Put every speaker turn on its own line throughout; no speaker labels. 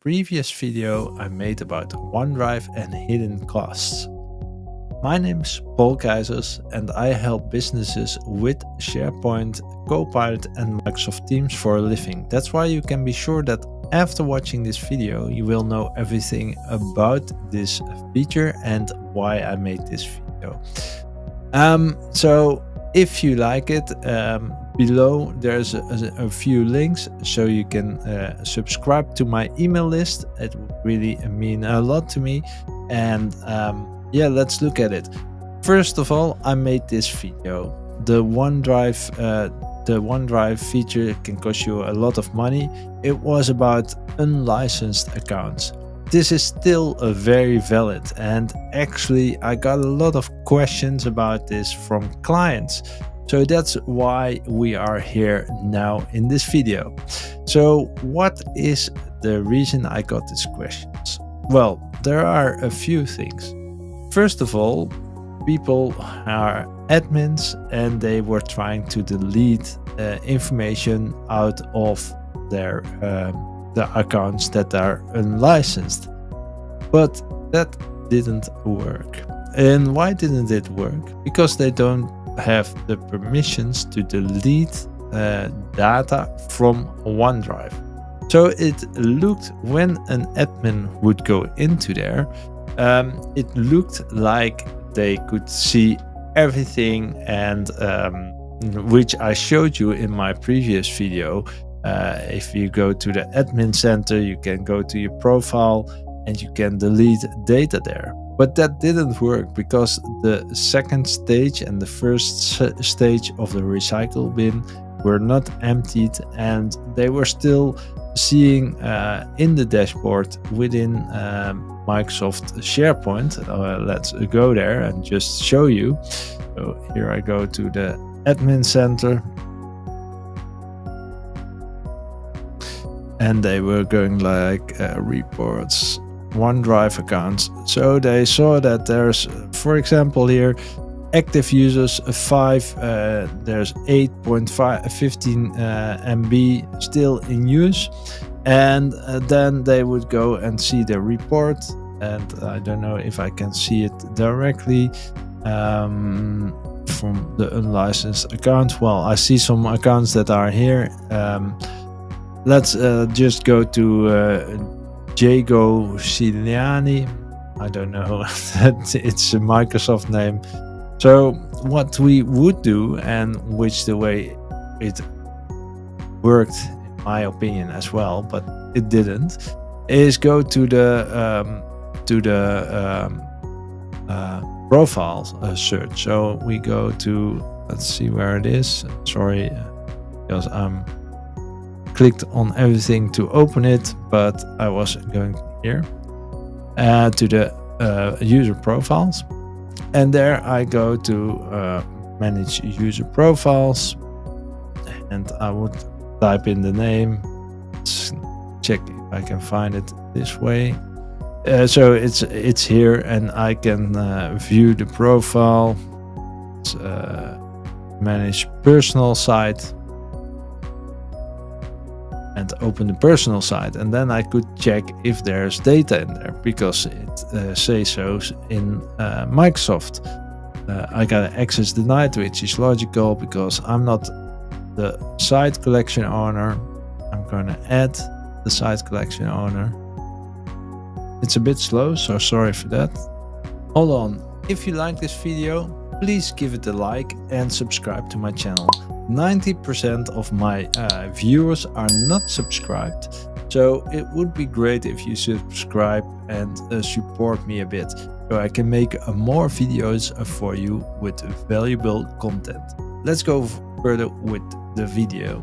previous video I made about OneDrive and hidden costs. My name is Paul Keizers and I help businesses with SharePoint, Copilot and Microsoft Teams for a living. That's why you can be sure that after watching this video you will know everything about this feature and why I made this video. So if you like it, below there's a few links so you can subscribe to my email list. It would really mean a lot to me. And yeah, let's look at it. First of all, I made this video. The OneDrive feature can cost you a lot of money. It was about unlicensed accounts. This is still very valid, and actually I got a lot of questions about this from clients. So that's why we are here now in this video. So what is the reason I got these questions? Well, there are a few things. First of all, people are admins and they were trying to delete information out of their the accounts that are unlicensed, but that didn't work. And why didn't it work? Because they don't have the permissions to delete data from OneDrive. So it looked, when an admin would go into there, it looked like they could see everything, and which I showed you in my previous video. If you go to the admin center, you can go to your profile and you can delete data there. But that didn't work because the second stage and the first stage of the recycle bin were not emptied, and they were still seeing in the dashboard within Microsoft SharePoint. Let's go there and just show you. So here I go to the admin center. And they were going like reports, OneDrive accounts. So they saw that there's, for example, here active users 5, there's 8.15 MB still in use, and then they would go and see the report. And I don't know if I can see it directly from the unlicensed account. Well, I see some accounts that are here. Let's just go to Jago Ciliani. I don't know, it's a Microsoft name. So what we would do, and which the way it worked in my opinion as well, but it didn't, is go to the profile search. So we go to, let's see where it is. Sorry, because I'm clicked on everything to open it, but I was going here to the user profiles, and there I go to manage user profiles, and I would type in the name. Let's check if I can find it this way. So it's here, and I can view the profile. Let's, manage personal site, and open the personal site, and then I could check if there's data in there, because it says so in Microsoft. I got access denied, which is logical because I'm not the site collection owner. I'm going to add the site collection owner. It's a bit slow, so sorry for that. Hold on. If you like this video, please give it a like and subscribe to my channel. 90% of my viewers are not subscribed, so it would be great if you subscribe and support me a bit, so I can make more videos for you with valuable content. Let's go further with the video.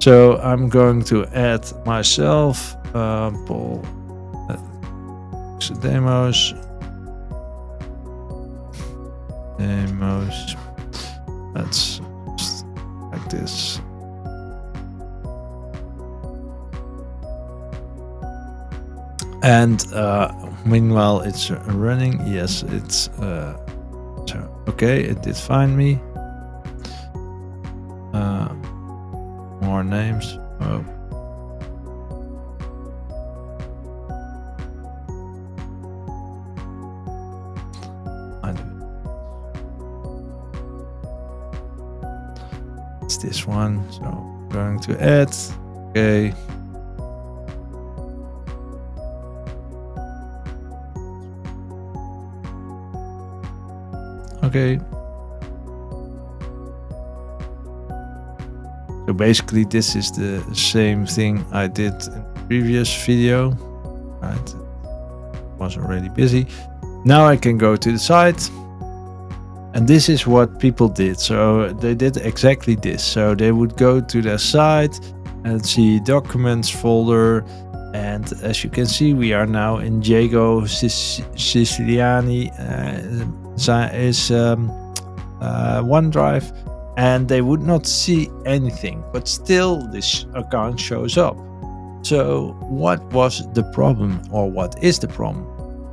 So I'm going to add myself, Paul demos. Let's like this. And meanwhile it's running. Yes, it's so okay, it did find me. More names. Oh, it's this one. So I'm going to add. Okay. Okay. So basically this is the same thing I did in the previous video. Right. Was already busy. Now I can go to the site. And this is what people did. So they did exactly this. So they would go to their site and see documents folder. And as you can see, we are now in Diego Siciliani is OneDrive, and they would not see anything, but still this account shows up. So what was the problem, or what is the problem?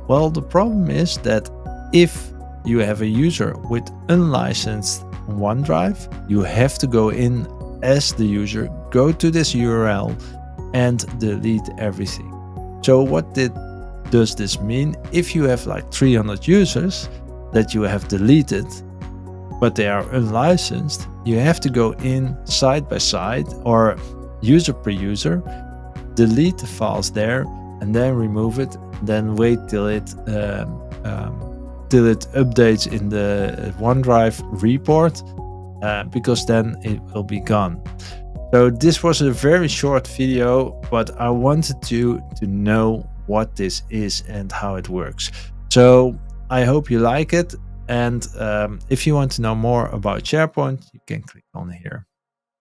Well, the problem is that if you have a user with unlicensed OneDrive, you have to go in as the user, go to this URL and delete everything. So what does this mean? If you have like 300 users that you have deleted, but they are unlicensed, you have to go in side by side or user per user, delete the files there, and then remove it, then wait till it updates in the OneDrive report, because then it will be gone. So this was a very short video, but I wanted you to know what this is and how it works. So I hope you like it. And if you want to know more about SharePoint, you can click on here.